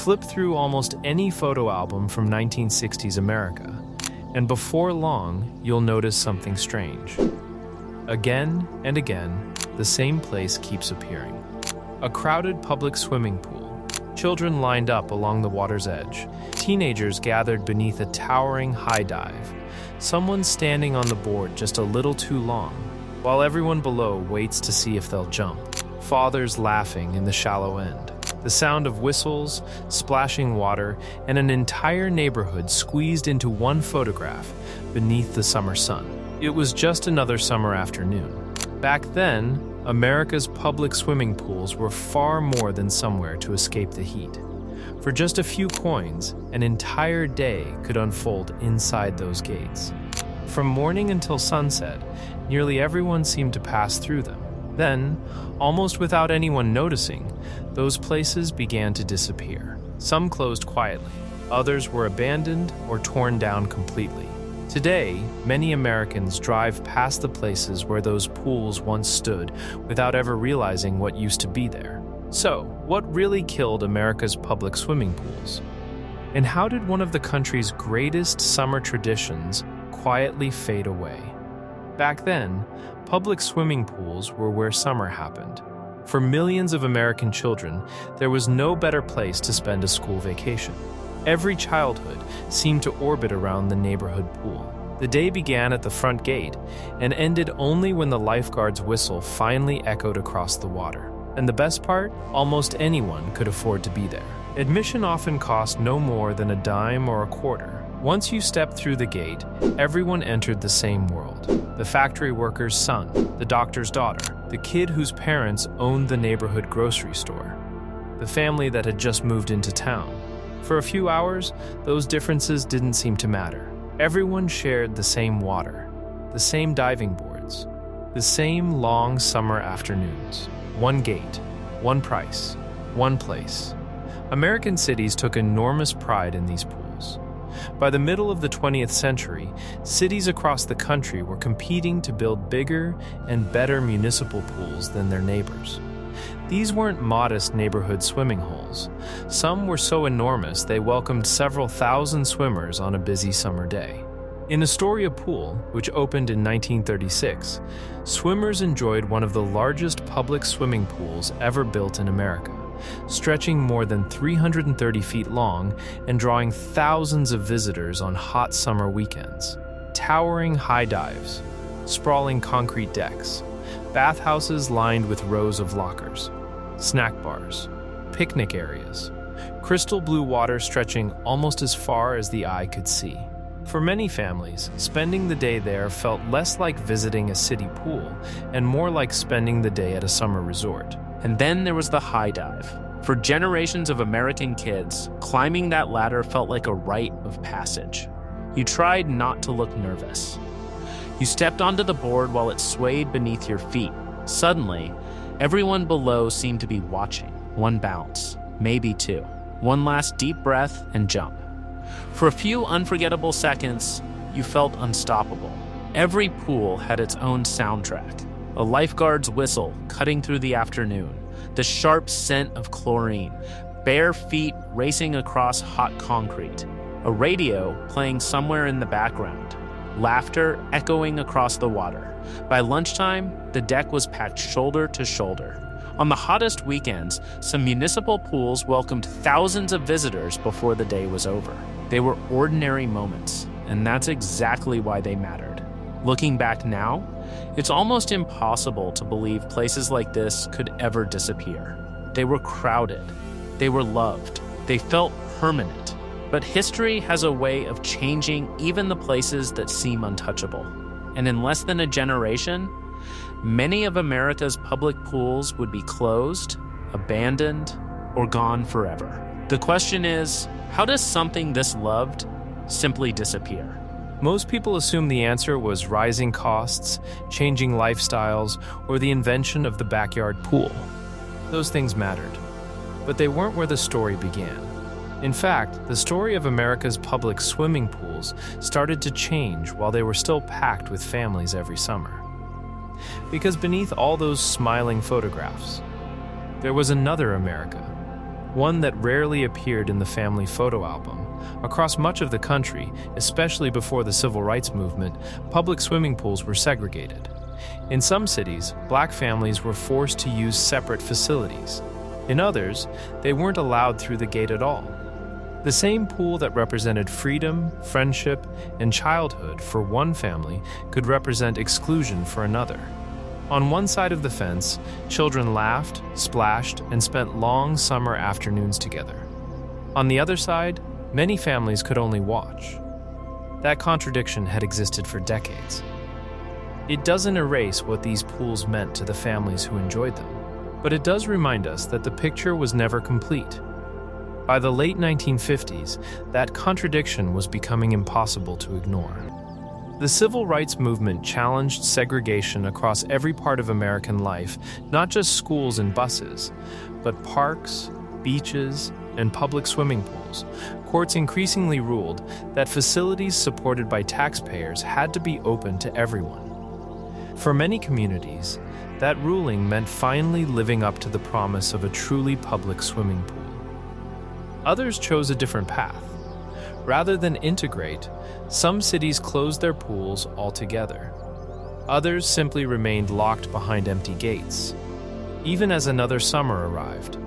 Flip through almost any photo album from 1960s America, and before long, you'll notice something strange. Again and again, the same place keeps appearing. A crowded public swimming pool. Children lined up along the water's edge. Teenagers gathered beneath a towering high dive. Someone standing on the board just a little too long, while everyone below waits to see if they'll jump. Fathers laughing in the shallow end. The sound of whistles, splashing water, and an entire neighborhood squeezed into one photograph beneath the summer sun. It was just another summer afternoon. Back then, America's public swimming pools were far more than somewhere to escape the heat. For just a few coins, an entire day could unfold inside those gates. From morning until sunset, nearly everyone seemed to pass through them. Then, almost without anyone noticing, those places began to disappear. Some closed quietly, others were abandoned or torn down completely. Today, many Americans drive past the places where those pools once stood without ever realizing what used to be there. So, what really killed America's public swimming pools? And how did one of the country's greatest summer traditions quietly fade away? Back then, public swimming pools were where summer happened. For millions of American children, there was no better place to spend a school vacation. Every childhood seemed to orbit around the neighborhood pool. The day began at the front gate and ended only when the lifeguard's whistle finally echoed across the water. And the best part? Almost anyone could afford to be there. Admission often cost no more than a dime or a quarter. Once you stepped through the gate, everyone entered the same world. The factory worker's son, the doctor's daughter, the kid whose parents owned the neighborhood grocery store, the family that had just moved into town. For a few hours, those differences didn't seem to matter. Everyone shared the same water, the same diving boards, the same long summer afternoons. One gate, one price, one place. American cities took enormous pride in these pools. By the middle of the 20th century, cities across the country were competing to build bigger and better municipal pools than their neighbors. These weren't modest neighborhood swimming holes. Some were so enormous they welcomed several thousand swimmers on a busy summer day. In Astoria Pool, which opened in 1936, swimmers enjoyed one of the largest public swimming pools ever built in America, stretching more than 330 feet long and drawing thousands of visitors on hot summer weekends. Towering high dives, sprawling concrete decks, bathhouses lined with rows of lockers, snack bars, picnic areas, crystal blue water stretching almost as far as the eye could see. For many families, spending the day there felt less like visiting a city pool and more like spending the day at a summer resort. And then there was the high dive. For generations of American kids, climbing that ladder felt like a rite of passage. You tried not to look nervous. You stepped onto the board while it swayed beneath your feet. Suddenly, everyone below seemed to be watching. One bounce, maybe two. One last deep breath and jump. For a few unforgettable seconds, you felt unstoppable. Every pool had its own soundtrack. A lifeguard's whistle cutting through the afternoon, the sharp scent of chlorine, bare feet racing across hot concrete, a radio playing somewhere in the background, laughter echoing across the water. By lunchtime, the deck was packed shoulder to shoulder. On the hottest weekends, some municipal pools welcomed thousands of visitors before the day was over. They were ordinary moments, and that's exactly why they mattered. Looking back now, it's almost impossible to believe places like this could ever disappear. They were crowded. They were loved. They felt permanent. But history has a way of changing even the places that seem untouchable. And in less than a generation, many of America's public pools would be closed, abandoned, or gone forever. The question is, how does something this loved simply disappear? Most people assume the answer was rising costs, changing lifestyles, or the invention of the backyard pool. Those things mattered, but they weren't where the story began. In fact, the story of America's public swimming pools started to change while they were still packed with families every summer. Because beneath all those smiling photographs, there was another America, one that rarely appeared in the family photo album. Across much of the country, especially before the civil rights movement, public swimming pools were segregated. In some cities, black families were forced to use separate facilities. In others, they weren't allowed through the gate at all. The same pool that represented freedom, friendship, and childhood for one family could represent exclusion for another. On one side of the fence, children laughed, splashed, and spent long summer afternoons together. On the other side, many families could only watch. That contradiction had existed for decades. It doesn't erase what these pools meant to the families who enjoyed them, but it does remind us that the picture was never complete. By the late 1950s, that contradiction was becoming impossible to ignore. The civil rights movement challenged segregation across every part of American life, not just schools and buses, but parks, beaches, and public swimming pools. Courts increasingly ruled that facilities supported by taxpayers had to be open to everyone. For many communities, that ruling meant finally living up to the promise of a truly public swimming pool. Others chose a different path. Rather than integrate, some cities closed their pools altogether. Others simply remained locked behind empty gates. Even as another summer arrived,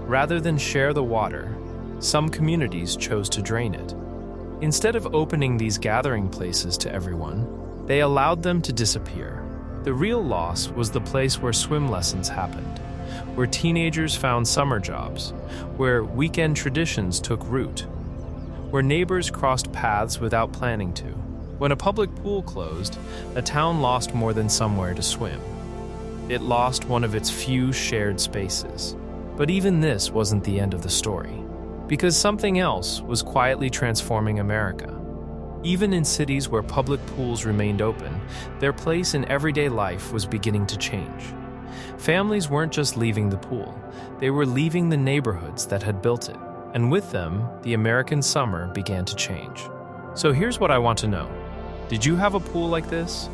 rather than share the water, some communities chose to drain it. Instead of opening these gathering places to everyone, they allowed them to disappear. The real loss was the place where swim lessons happened, where teenagers found summer jobs, where weekend traditions took root, where neighbors crossed paths without planning to. When a public pool closed, a town lost more than somewhere to swim. It lost one of its few shared spaces. But even this wasn't the end of the story, because something else was quietly transforming America. Even in cities where public pools remained open, their place in everyday life was beginning to change. Families weren't just leaving the pool, they were leaving the neighborhoods that had built it. And with them, the American summer began to change. So here's what I want to know. Did you have a pool like this?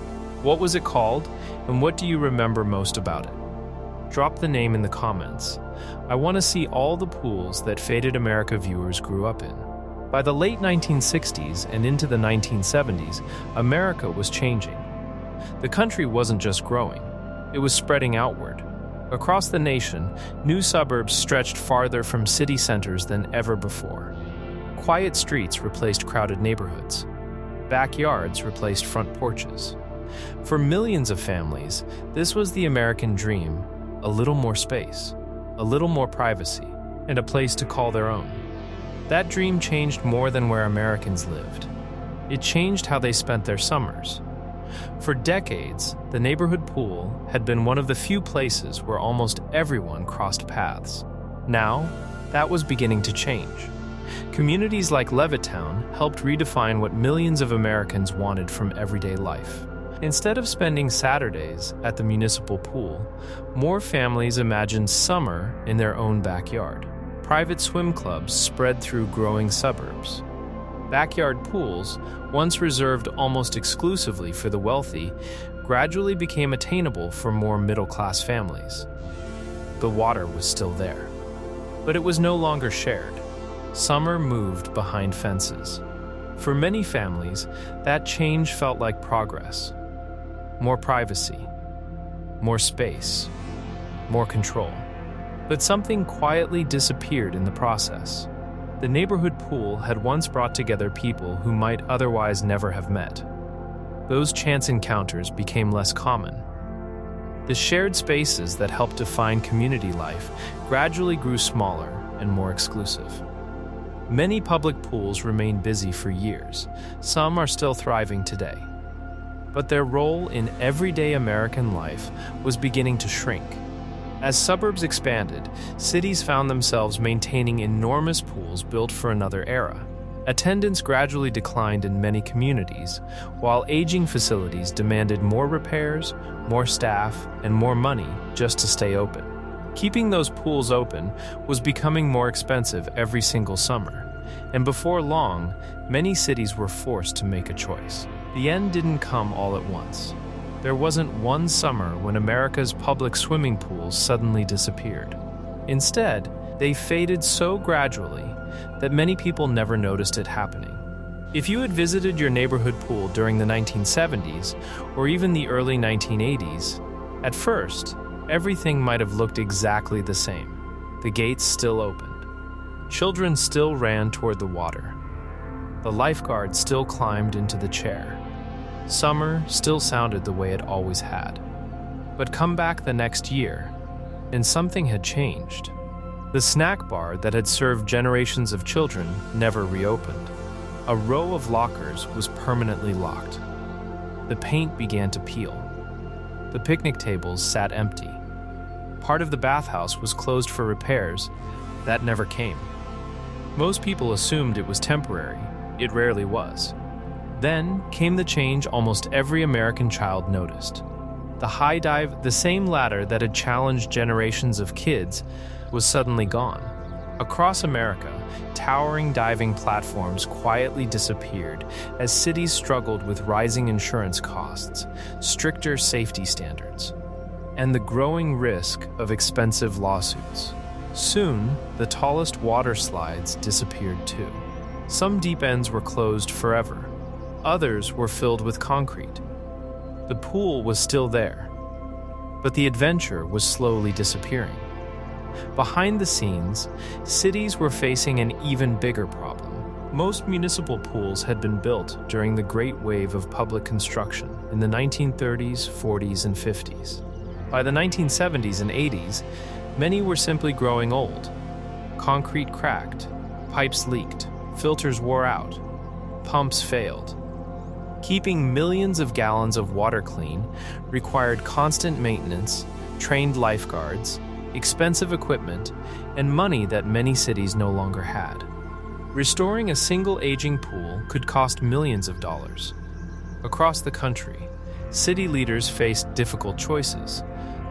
What was it called? And what do you remember most about it? Drop the name in the comments. I want to see all the pools that Faded America viewers grew up in. By the late 1960s and into the 1970s, America was changing. The country wasn't just growing, it was spreading outward. Across the nation, new suburbs stretched farther from city centers than ever before. Quiet streets replaced crowded neighborhoods. Backyards replaced front porches. For millions of families, this was the American dream: a little more space, a little more privacy, and a place to call their own. That dream changed more than where Americans lived. It changed how they spent their summers. For decades, the neighborhood pool had been one of the few places where almost everyone crossed paths. Now, that was beginning to change. Communities like Levittown helped redefine what millions of Americans wanted from everyday life. Instead of spending Saturdays at the municipal pool, more families imagined summer in their own backyard. Private swim clubs spread through growing suburbs. Backyard pools, once reserved almost exclusively for the wealthy, gradually became attainable for more middle-class families. The water was still there, but it was no longer shared. Summer moved behind fences. For many families, that change felt like progress. More privacy, more space, more control. But something quietly disappeared in the process. The neighborhood pool had once brought together people who might otherwise never have met. Those chance encounters became less common. The shared spaces that helped define community life gradually grew smaller and more exclusive. Many public pools remain busy for years. Some are still thriving today. But their role in everyday American life was beginning to shrink. As suburbs expanded, cities found themselves maintaining enormous pools built for another era. Attendance gradually declined in many communities, while aging facilities demanded more repairs, more staff, and more money just to stay open. Keeping those pools open was becoming more expensive every single summer, and before long, many cities were forced to make a choice. The end didn't come all at once. There wasn't one summer when America's public swimming pools suddenly disappeared. Instead, They faded so gradually that many people never noticed it happening. If you had visited your neighborhood pool during the 1970s or even the early 1980s, at first, everything might have looked exactly the same. The gates still opened. Children still ran toward the water. The lifeguard still climbed into the chair. Summer still sounded the way it always had. But come back the next year, and something had changed. The snack bar that had served generations of children never reopened. A row of lockers was permanently locked. The paint began to peel. The picnic tables sat empty. Part of the bathhouse was closed for repairs. That never came. Most people assumed it was temporary. It rarely was. Then came the change almost every American child noticed. The high dive, the same ladder that had challenged generations of kids, was suddenly gone. Across America, towering diving platforms quietly disappeared as cities struggled with rising insurance costs, stricter safety standards, and the growing risk of expensive lawsuits. Soon, the tallest water slides disappeared too. Some deep ends were closed forever. Others were filled with concrete. The pool was still there, but the adventure was slowly disappearing. Behind the scenes, cities were facing an even bigger problem. Most municipal pools had been built during the great wave of public construction in the 1930s, 40s, and 50s. By the 1970s and 80s, many were simply growing old. Concrete cracked, pipes leaked, filters wore out, pumps failed. Keeping millions of gallons of water clean required constant maintenance, trained lifeguards, expensive equipment, and money that many cities no longer had. Restoring a single aging pool could cost millions of dollars. Across the country, city leaders faced difficult choices.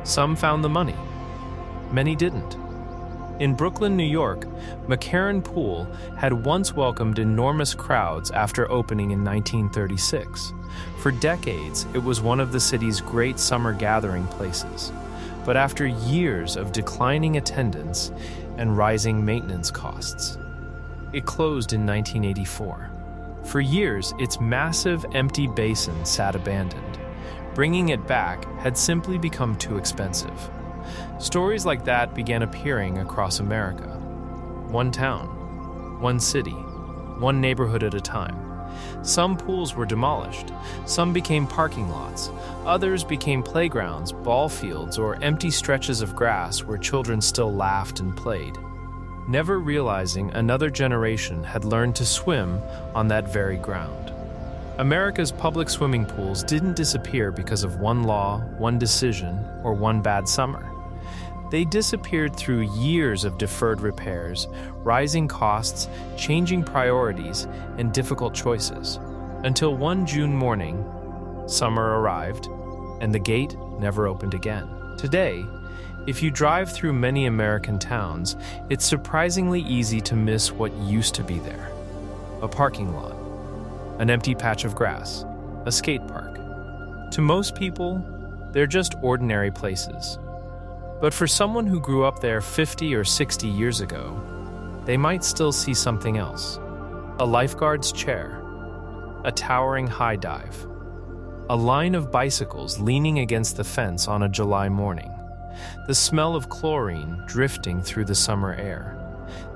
Some found the money. Many didn't. In Brooklyn, New York, McCarran Pool had once welcomed enormous crowds after opening in 1936. For decades, it was one of the city's great summer gathering places. But after years of declining attendance and rising maintenance costs, it closed in 1984. For years, its massive empty basin sat abandoned. Bringing it back had simply become too expensive. Stories like that began appearing across America. One town, one city, one neighborhood at a time. Some pools were demolished, some became parking lots, others became playgrounds, ball fields, or empty stretches of grass where children still laughed and played, never realizing another generation had learned to swim on that very ground. America's public swimming pools didn't disappear because of one law, one decision, or one bad summer. They disappeared through years of deferred repairs, rising costs, changing priorities, and difficult choices. Until one June morning, summer arrived, and the gate never opened again. Today, if you drive through many American towns, it's surprisingly easy to miss what used to be there. A parking lot, an empty patch of grass, a skate park. To most people, they're just ordinary places. But for someone who grew up there 50 or 60 years ago, they might still see something else. A lifeguard's chair, a towering high dive, a line of bicycles leaning against the fence on a July morning, the smell of chlorine drifting through the summer air,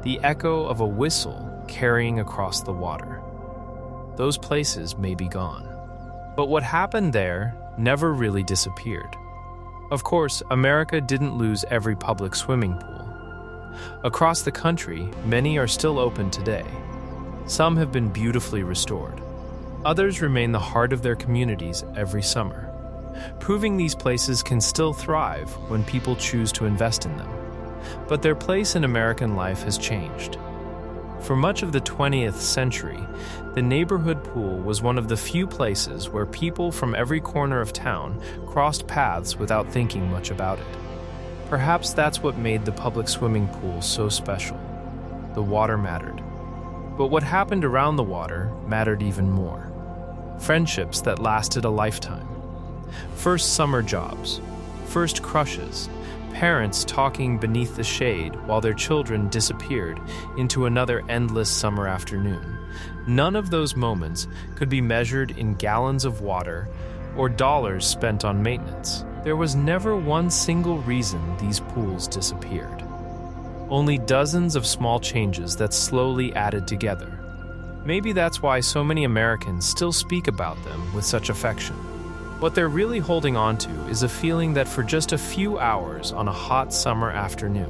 the echo of a whistle carrying across the water. Those places may be gone. But what happened there never really disappeared. Of course, America didn't lose every public swimming pool. Across the country, many are still open today. Some have been beautifully restored. Others remain the heart of their communities every summer, proving these places can still thrive when people choose to invest in them. But their place in American life has changed. For much of the 20th century, the neighborhood pool was one of the few places where people from every corner of town crossed paths without thinking much about it. Perhaps that's what made the public swimming pool so special. The water mattered. But what happened around the water mattered even more. Friendships that lasted a lifetime. First summer jobs, first crushes, parents talking beneath the shade while their children disappeared into another endless summer afternoon. None of those moments could be measured in gallons of water or dollars spent on maintenance. There was never one single reason these pools disappeared. Only dozens of small changes that slowly added together. Maybe that's why so many Americans still speak about them with such affection. What they're really holding on to is a feeling that for just a few hours on a hot summer afternoon,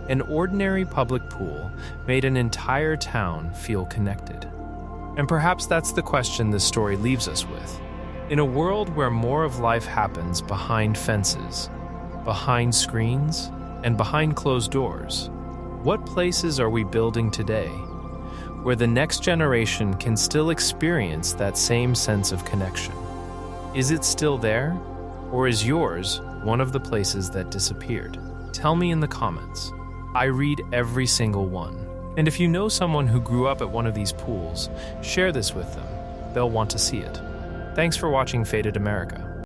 an ordinary public pool made an entire town feel connected. And perhaps that's the question this story leaves us with. In a world where more of life happens behind fences, behind screens, and behind closed doors, what places are we building today where the next generation can still experience that same sense of connection? Is it still there, or is yours one of the places that disappeared? Tell me in the comments. I read every single one. And if you know someone who grew up at one of these pools, share this with them. They'll want to see it. Thanks for watching Faded America.